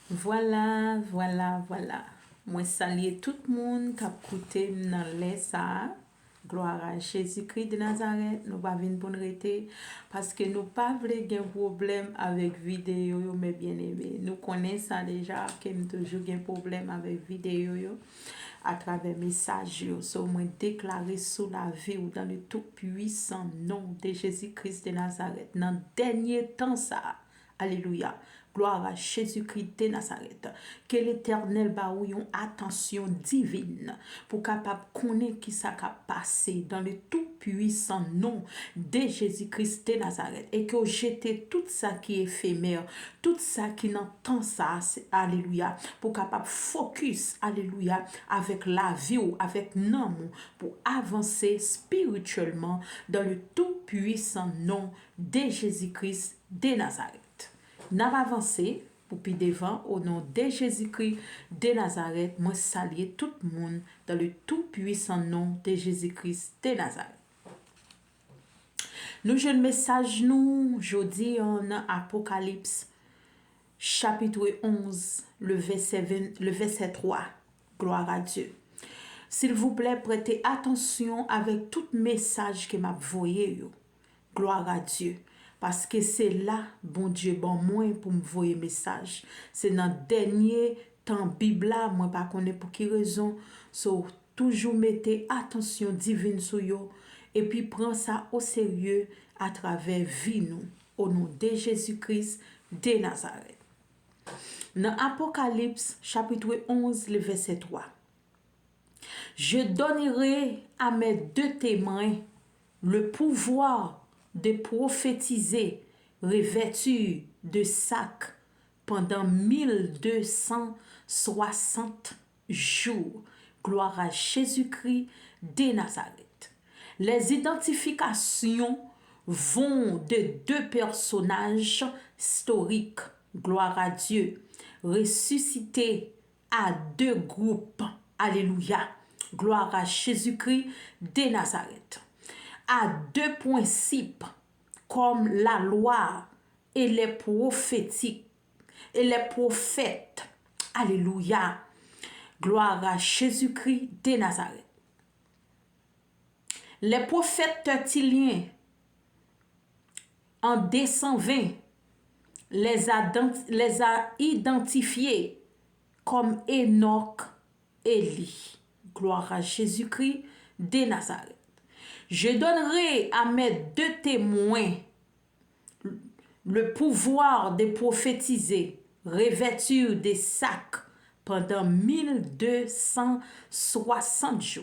Voilà. Moi saluer tout le monde qui a écouté dans les ça. Gloire à Jésus-Christ de Nazareth. Nous pas venir pour nous arrêter parce que nous pas voulons un problème avec vidéo yo, mais bien aimé. Nous connaissons ça déjà que nous toujours un problème avec vidéo yo à travers message yo. So moi déclarer sous la vie ou dans le tout puissant nom de Jésus-Christ de Nazareth. Dans dernier temps ça. Alléluia. Gloire à Jésus-Christ de Nazareth. Que l'Éternel ba ou yon attention divine pour capable connaître qui ça a passé dans le tout puissant nom de Jésus-Christ de Nazareth et que jeter tout ça qui est éphémère, tout ça qui n'entend ça, alléluia, pour capable focus, alléluia, avec la vie ou avec nom pour avancer spirituellement dans le tout puissant nom de Jésus-Christ de Nazareth. N'a pas avancé pour puis devant au nom de Jésus-Christ de Nazareth, moi saluer tout le monde dans le tout puissant nom de Jésus-Christ de Nazareth. Nous je le message nous jeudi en Apocalypse chapitre 11 le verset 3. Gloire à Dieu. S'il vous plaît, prêtez attention avec tout message que m'a voyé yo. Gloire à Dieu. Parce que c'est là, bon Dieu, bon moi pour me voyer message. C'est dans le dernier temps Bible là, moi pas connais pour qui raison. So, toujours mettez attention divine sur yo et puis prends ça au sérieux à travers vie nous au nom de Jésus-Christ de Nazareth. Dans Apocalypse chapitre 11 le verset 3. Je donnerai à mes deux témoins le pouvoir de prophétiser revêtus de sacs pendant 1260 jours. Gloire à Jésus-Christ de Nazareth. Les identifications vont de deux personnages historiques, gloire à Dieu, ressuscités à deux groupes, alléluia, gloire à Jésus-Christ de Nazareth, à deux principes comme la loi et les prophétiques et les prophètes, alléluia, gloire à Jésus-Christ de Nazareth. Les prophètes tertulliens en 220 les a identifiés comme Enoch, Élie. Gloire à Jésus-Christ de Nazareth. Je donnerai à mes deux témoins le pouvoir de prophétiser, revêtus des sacs pendant 1260 jours.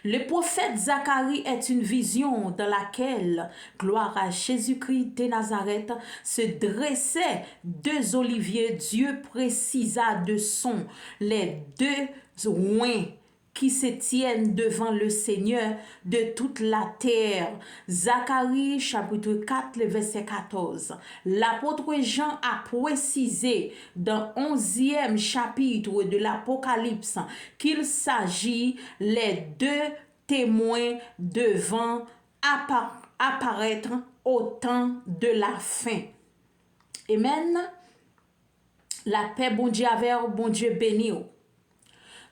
Le prophète Zacharie est une vision dans laquelle, gloire à Jésus-Christ de Nazareth, se dressaient deux oliviers. Dieu précisa de son les deux oins qui se tiennent devant le Seigneur de toute la terre. Zacharie chapitre 4, le verset 14. L'apôtre Jean a précisé dans 11e chapitre de l'Apocalypse qu'il s'agit les deux témoins devant apparaître au temps de la fin. Amen. La paix, bon Dieu, avec bon Dieu béni.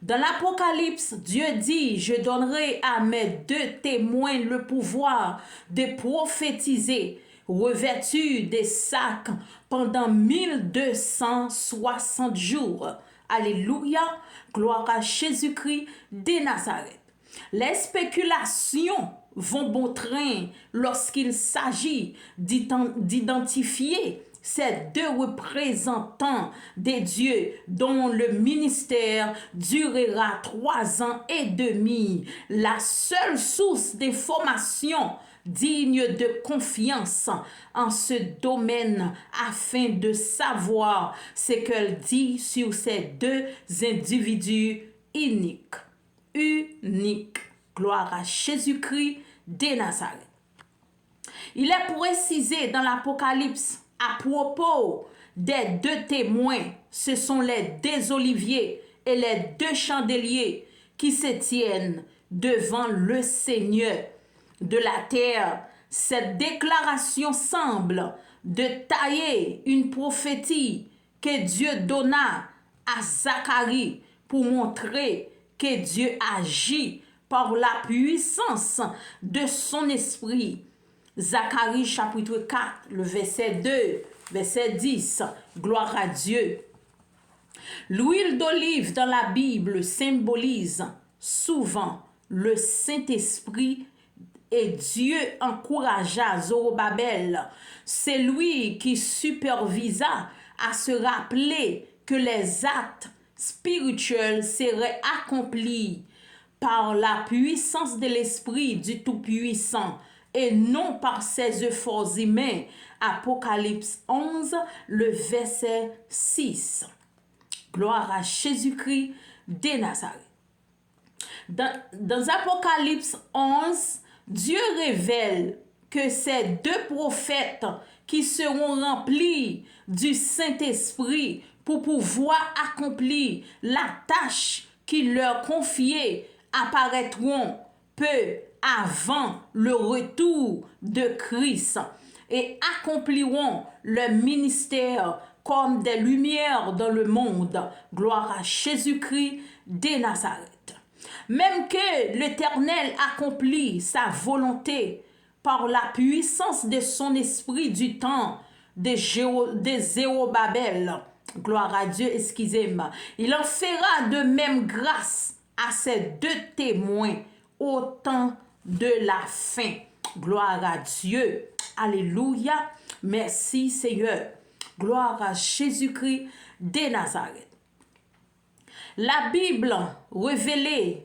Dans l'Apocalypse, Dieu dit, je donnerai à mes deux témoins le pouvoir de prophétiser, revêtus des sacs pendant 1260 jours. Alléluia, gloire à Jésus-Christ de Nazareth. Les spéculations vont bon train lorsqu'il s'agit d'identifier ces deux représentants des dieux dont le ministère durera 3 ans et demi. La seule source d'information digne de confiance en ce domaine afin de savoir ce qu'elle dit sur ces deux individus uniques. Gloire à Jésus-Christ de Nazareth. Il est précisé dans l'Apocalypse à propos des deux témoins, ce sont les deux oliviers et les deux chandeliers qui se tiennent devant le Seigneur de la terre. Cette déclaration semble de tailler une prophétie que Dieu donna à Zacharie pour montrer que Dieu agit par la puissance de son esprit. Zacharie chapitre 4, le verset 2, verset 10, gloire à Dieu. L'huile d'olive dans la Bible symbolise souvent le Saint-Esprit et Dieu encouragea Zorobabel. C'est lui qui supervisa à se rappeler que les actes spirituels seraient accomplis par la puissance de l'Esprit du Tout-Puissant et non par ses efforts humains. Apocalypse 11, le verset 6. Gloire à Jésus-Christ de Nazareth. Dans Apocalypse 11, Dieu révèle que ces deux prophètes qui seront remplis du Saint-Esprit pour pouvoir accomplir la tâche qu'il leur confiait apparaîtront peu avant le retour de Christ et accompliront leur ministère comme des lumières dans le monde. Gloire à Jésus-Christ de Nazareth. Même que l'Éternel accomplit sa volonté par la puissance de son esprit du temps de Zérobabel, gloire à Dieu, excusez-moi, il en fera de même grâce à ces deux témoins au temps de la fin. Gloire à Dieu. Alléluia. Merci Seigneur. Gloire à Jésus-Christ de Nazareth. La Bible révèle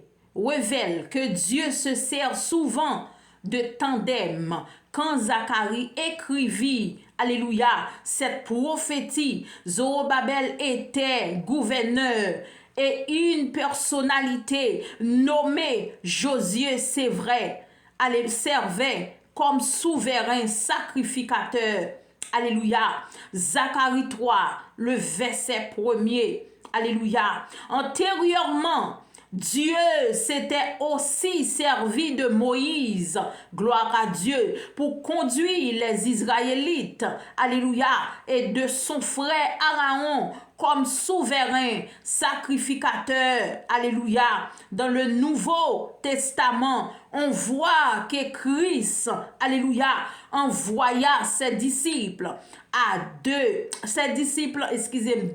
que Dieu se sert souvent de tandem. Quand Zacharie écrivit, alléluia, cette prophétie, Zorobabel était gouverneur et une personnalité nommée Josué, c'est vrai, elle servait comme souverain sacrificateur. Alléluia. Zacharie 3, le verset 1er. Alléluia. Antérieurement, Dieu s'était aussi servi de Moïse, gloire à Dieu, pour conduire les Israélites, alléluia, et de son frère Aaron comme souverain sacrificateur, alléluia. Dans le Nouveau Testament, on voit que Christ, alléluia, envoya ses disciples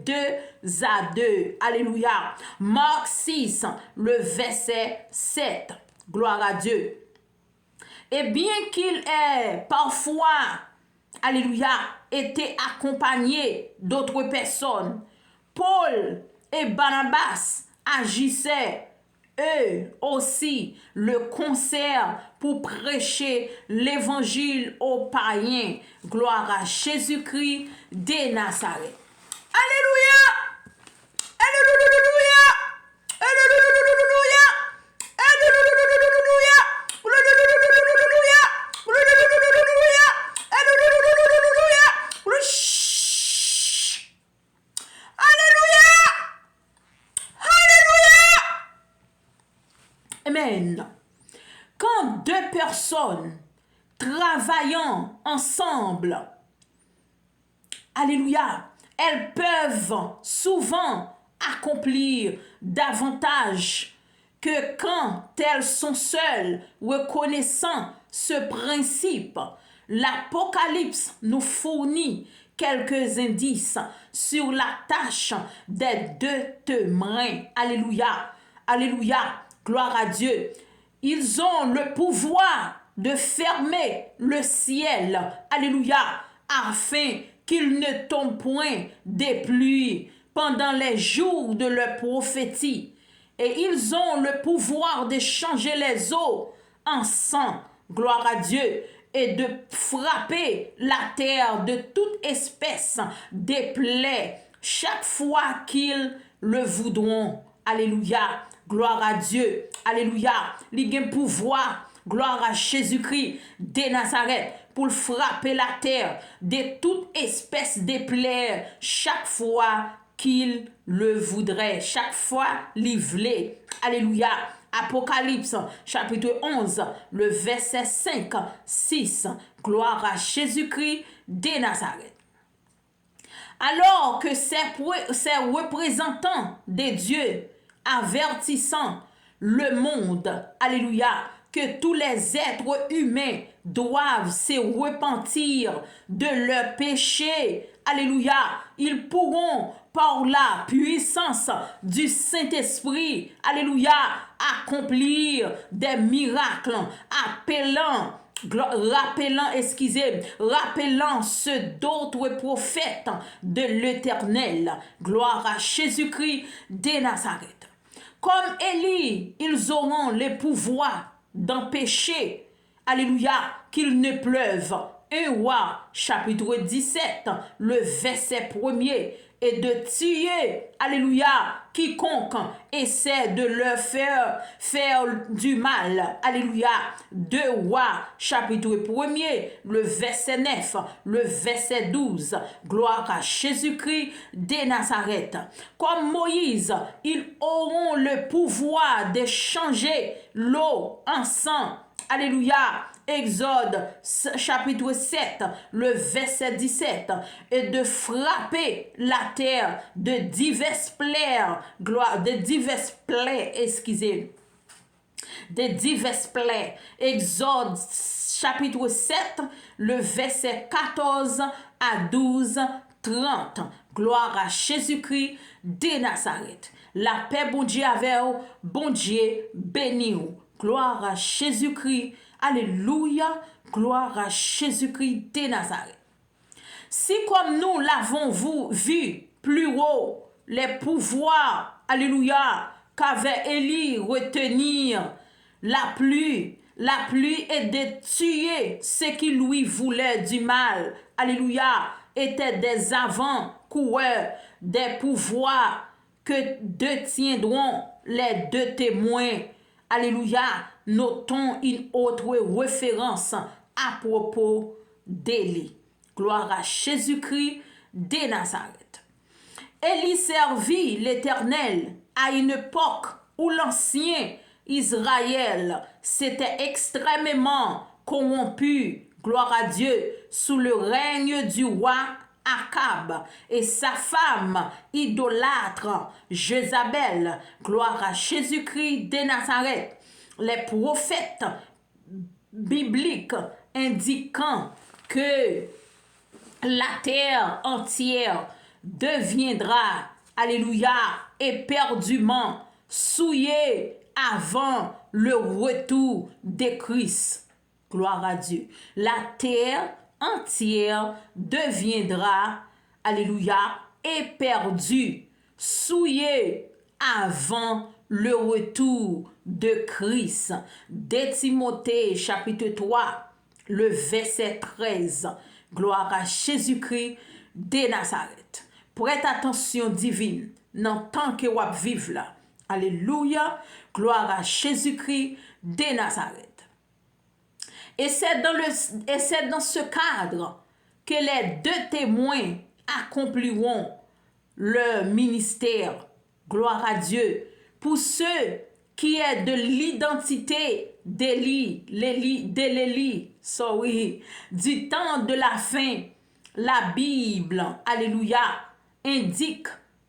deux à deux, alléluia. Marc 6, le verset 7, gloire à Dieu. Et bien qu'il ait parfois, alléluia, été accompagné d'autres personnes, Paul et Barnabas agissaient eux aussi le concert pour prêcher l'évangile aux païens. Gloire à Jésus-Christ de Nazareth. Alléluia! Alléluia! Alléluia! Alléluia! Amen. Quand deux personnes travaillant ensemble, alléluia, elles peuvent souvent accomplir davantage que quand elles sont seules, reconnaissant ce principe. L'Apocalypse nous fournit quelques indices sur la tâche des deux témoins. Alléluia. Alléluia. Gloire à Dieu. Ils ont le pouvoir de fermer le ciel. Alléluia. Afin qu'il ne tombe point des pluies pendant les jours de leur prophétie. Et ils ont le pouvoir de changer les eaux en sang. Gloire à Dieu. Et de frapper la terre de toute espèce de plaies chaque fois qu'ils le voudront. Alléluia. Gloire à Dieu. Alléluia. Il a un pouvoir. Gloire à Jésus-Christ de Nazareth pour frapper la terre de toute espèce de plaies chaque fois qu'il le voudrait. Chaque fois qu'il voulait. Alléluia. Apocalypse chapitre 11, le verset 5, 6. Gloire à Jésus-Christ de Nazareth. Alors que ces représentants des dieux avertissant le monde, alléluia, que tous les êtres humains doivent se repentir de leurs péchés, alléluia, ils pourront par la puissance du Saint-Esprit, alléluia, accomplir des miracles, rappelant ceux d'autres prophètes de l'Éternel. Gloire à Jésus-Christ de Nazareth. Comme Élie, ils auront le pouvoir d'empêcher, alléluia, qu'il ne pleuve. 1 Roi, chapitre 17, le verset 1er, et de tuer, alléluia, quiconque essaie de leur faire du mal. Alléluia. 2 Rois, chapitre 1er, le verset 9, le verset 12. Gloire à Jésus-Christ de Nazareth. Comme Moïse, ils auront le pouvoir de changer l'eau en sang. Alléluia. Exode chapitre 7, le verset 17, et de frapper la terre de diverses plaies, Exode chapitre 7, le verset 14 à 12, 30. Gloire à Jésus-Christ de Nazareth. La paix, bon Dieu, avec vous, bon Dieu, béni vous. Gloire à Jésus-Christ. Alléluia. Gloire à Jésus-Christ de Nazareth. Si comme nous l'avons vu plus haut, les pouvoirs, alléluia, qu'avait Élie retenir la pluie et de tuer ceux qui lui voulaient du mal, alléluia, étaient des avant-coureurs des pouvoirs que détiendront les deux témoins. Alléluia, notons une autre référence à propos d'Élie. Gloire à Jésus-Christ de Nazareth. Élie servit l'Éternel à une époque où l'ancien Israël s'était extrêmement corrompu, gloire à Dieu, sous le règne du roi Akab et sa femme idolâtre Jézabel. Gloire à Jésus-Christ de Nazareth. Les prophètes bibliques indiquant que la terre entière deviendra, alléluia, éperdument souillée avant le retour de Christ. Gloire à Dieu. La terre entière deviendra, alléluia, éperdue, souillée avant le retour de Christ. De Timothée chapitre 3, le verset 13. Gloire à Jésus-Christ de Nazareth. Prête attention divine dans tant que vous vivez là. Alléluia. Gloire à Jésus-Christ de Nazareth. Et c'est dans ce cadre que les deux témoins accompliront leur ministère. Gloire à Dieu. Pour ceux qui est de l'identité d'Élie, du temps de la fin, la Bible, alléluia, indique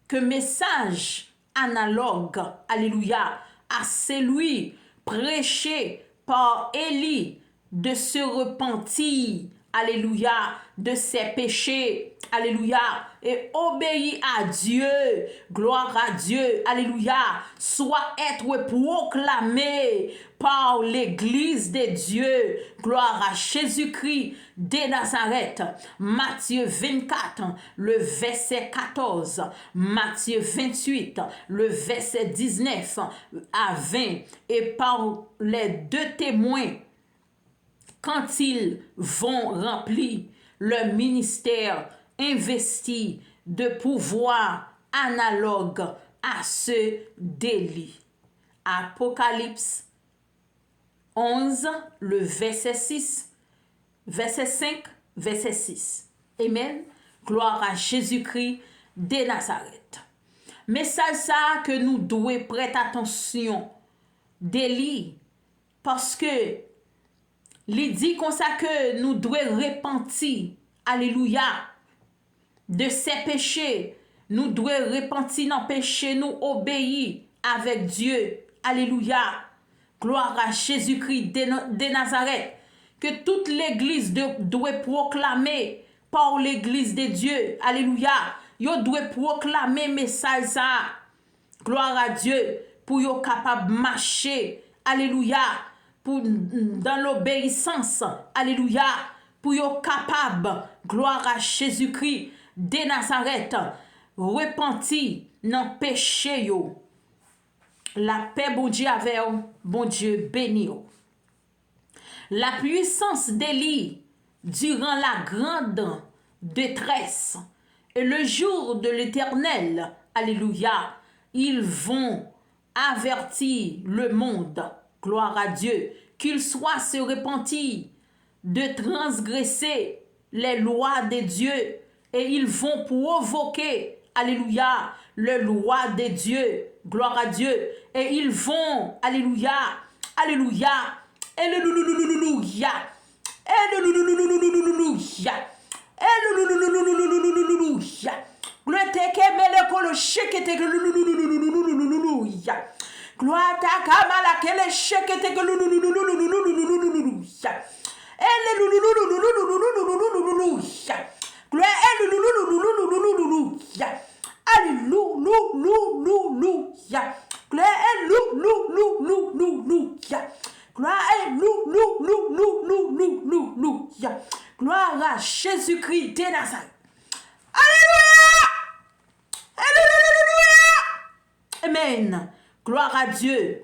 que message analogue, alléluia, à celui prêché par Élie de se repentir, alléluia, de ses péchés, alléluia, et obéir à Dieu, gloire à Dieu, alléluia, soit être proclamé par l'Église de Dieu, gloire à Jésus-Christ de Nazareth. Matthieu 24, le verset 14, Matthieu 28, le verset 19 à 20, et par les deux témoins, quand ils vont remplir leur ministère investi de pouvoir analogue à ceux d'Élie. Apocalypse 11, le verset 6, verset 5, verset 6. Amen. Gloire à Jésus-Christ de Nazareth. Mais ça que nous devons prêter attention d'Élie, parce que il dit comme ça que nous devons repentir. Alléluia. de ses péchés. Nous devons repentir dans péché, nous obéir avec Dieu. Alléluia. Gloire à Jésus-Christ de Nazareth. Que toute l'église doit proclamer par l'église de Dieu. Alléluia. Yo doit proclamer message ça. Gloire à Dieu. Pour yo capable marcher. Alléluia. Dans l'obéissance. Alléluia. Pour yo capable. Gloire à Jésus-Christ de Nazareth. Repentir dans péché yo. La paix, bon Dieu, avec vous, bon Dieu, béni. La puissance d'Élie durant la grande détresse et le jour de l'Éternel, alléluia, ils vont avertir le monde, gloire à Dieu, qu'il soit se repentir de transgresser les lois de Dieu et ils vont provoquer, alléluia, les lois de Dieu, gloire à Dieu, et ils vont, alléluia, alléluia, alléluia, alléluia, alléluia, gloire teke meleko le sheke teke alléluia, gloire ta kamala kele sheke teke alléluia, alléluia, gloire alléluia. Alléluia. Gloire alléluia. Gloire alléluia. Gloire à Jésus-Christ de Nazareth. Alléluia. Amen. Gloire à Dieu.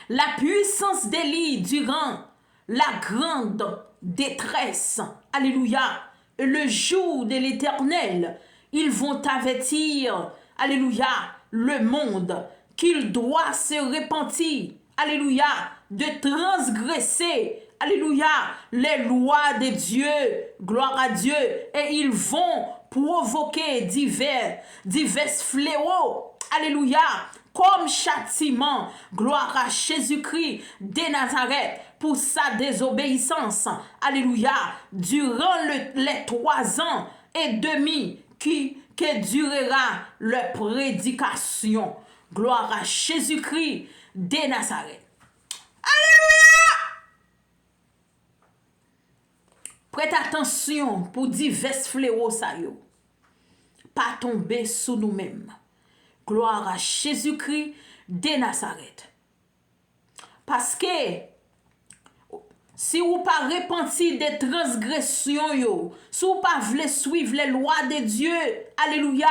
La puissance d'Élie durant la grande détresse. Alléluia. Le jour de l'Éternel. Ils vont avertir, alléluia, le monde qu'il doit se repentir, alléluia, de transgresser, alléluia, les lois de Dieu, gloire à Dieu, et ils vont provoquer divers fléaux, alléluia, comme châtiment, gloire à Jésus-Christ de Nazareth, pour sa désobéissance, alléluia, durant les 3 ans et demi que durera leur prédication. Gloire à Jésus-Christ de Nazareth. Alléluia! Prête attention pour divers fléaux ça yo. Pas tomber sous nous-mêmes. Gloire à Jésus-Christ de Nazareth. Parce que si vous pas repenti des transgressions, si vous pas voulez suivre les lois de Dieu, alléluia,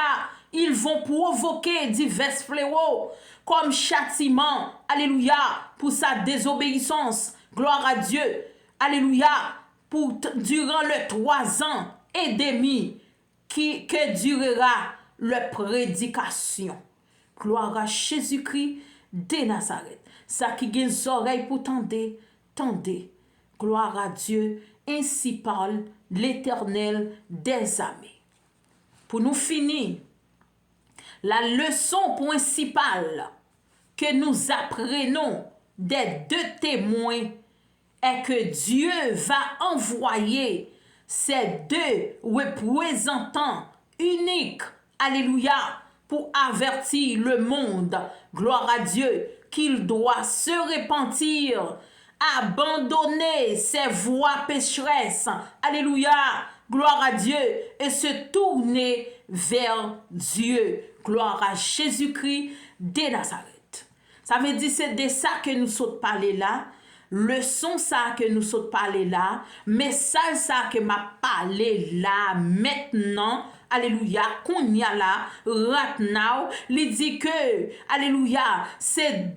ils vont provoquer divers fléaux comme châtiment, alléluia, pour sa désobéissance, gloire à Dieu, alléluia, durant les 3 ans et demi que durera leur prédication. Gloire à Jésus-Christ de Nazareth. Ça qui gagne les oreilles pour tendez. Gloire à Dieu, ainsi parle l'Éternel des armées. Pour nous finir, la leçon principale que nous apprenons des 2 témoins est que Dieu va envoyer ces 2 représentants uniques, alléluia, pour avertir le monde, gloire à Dieu, qu'il doit se repentir, abandonner ses voies pécheresses, alléluia, gloire à Dieu, et se tourner vers Dieu, gloire à Jésus-Christ de Nazareth. Ça veut dire c'est de ça que nous sommes parlé là, leçon ça que nous sommes parlé là, message ça que m'a parlé là maintenant, alléluia, qu'on y a là, right now, il dit que, alléluia, c'est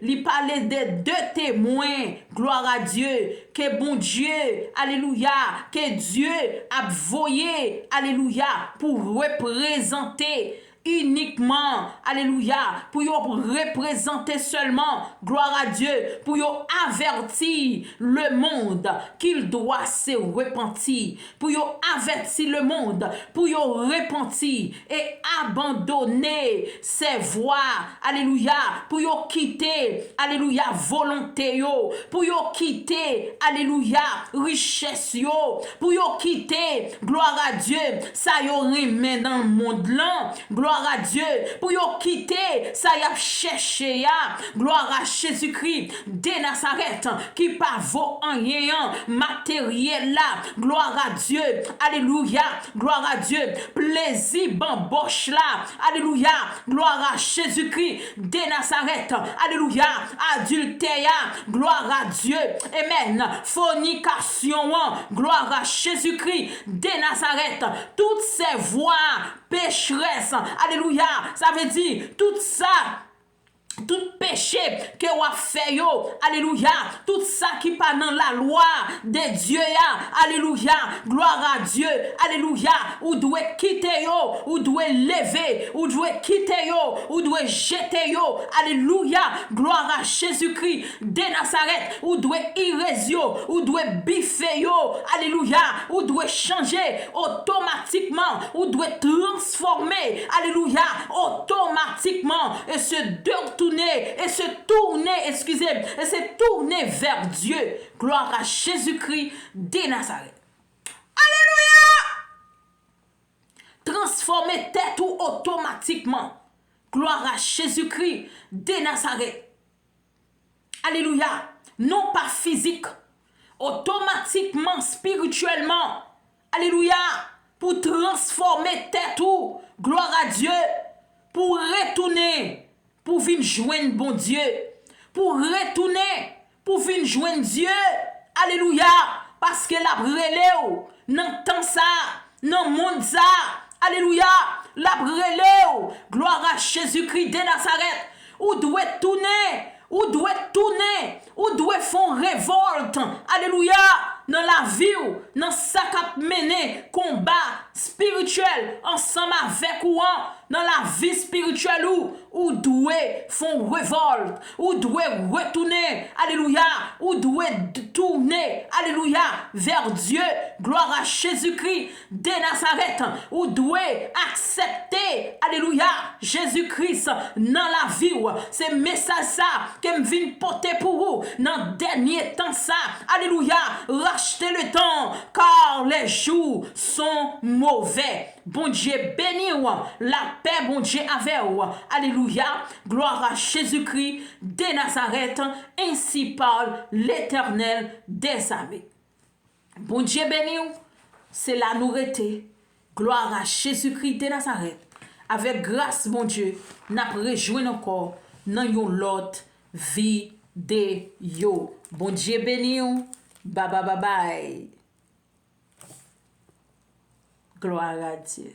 il parlait des 2 témoins, gloire à Dieu, que bon Dieu, alléluia, que Dieu a voyé, alléluia, pour représenter, uniquement, alléluia, pour yo représenter seulement, gloire à Dieu, pour yo avertir le monde qu'il doit se repentir, pour yo avertir le monde, pour yo repentir et abandonner ses voies, alléluia, pour yo quitter, alléluia, volonté yo, pour yo quitter, alléluia, richesse yo, pour yo quitter, gloire à Dieu, ça yo remet dans le monde là, gloire à Dieu, pour yo quitter, ça y a cherché ya, gloire à Jésus-Christ, de Nazareth, qui pas vaut en rien, matériel là, gloire à Dieu, alléluia, gloire à Dieu, plaisir bamboche là, alléluia, gloire à Jésus-Christ, de Nazareth, alléluia, adultère, gloire à Dieu, amen, fornication, gloire à Jésus-Christ, de Nazareth, toutes ces voies pécheresses, alléluia, ça veut dire tout ça, tout péché que vous fait yo, alléluia, tout ça qui pas dans la loi de Dieu ya, alléluia, gloire à Dieu, alléluia, ou doit quitter yo, ou doit lever, ou doit quitter yo, ou doit jeter yo, alléluia, gloire à Jésus-Christ de Nazareth, ou doit erase yo, ou doit biffer yo, alléluia, ou doit changer automatiquement, ou doit transformer, alléluia, automatiquement, et se et se tourner, excusez, et se tourner vers Dieu. Gloire à Jésus-Christ de Nazareth. Alléluia! Transformer tête ou automatiquement. Gloire à Jésus-Christ de Nazareth. Alléluia! Non pas physique, automatiquement, spirituellement. Alléluia! Pour transformer tête ou, gloire à Dieu, pour retourner. Pour venir joindre bon Dieu, pour retourner, pour venir joindre Dieu, alléluia, parce que la brûlé dans temps ça, dans monde ça, alléluia, la brûlé, gloire à Jésus-Christ de Nazareth, ou doit tourner, ou doit tourner, ou doit faire révolte, alléluia, dans la vie, dans ça qu'a mené combat spirituel ensemble avec ou dans la vie spirituelle ou doit font révolte, ou doit retourner, alléluia, ou doit tourner, alléluia, vers Dieu, gloire à Jésus-Christ de Nazareth, ou doit accepter, alléluia, Jésus-Christ dans la vie, c'est message ça que me vient porter pour vous dans dernier temps ça, alléluia, rachetez le temps car les jours sont mauvais. Bon Dieu béni, la paix, bon Dieu avec vous. Alléluia, gloire à Jésus-Christ de Nazareth, ainsi parle l'Éternel des armées. Bon Dieu béni, c'est la nourriture. Gloire à Jésus-Christ de Nazareth. Avec grâce, bon Dieu, n'a rejoint encore dans yon lot vidéo. Bon Dieu béni, bye bye bye bye. Gloire à Dieu.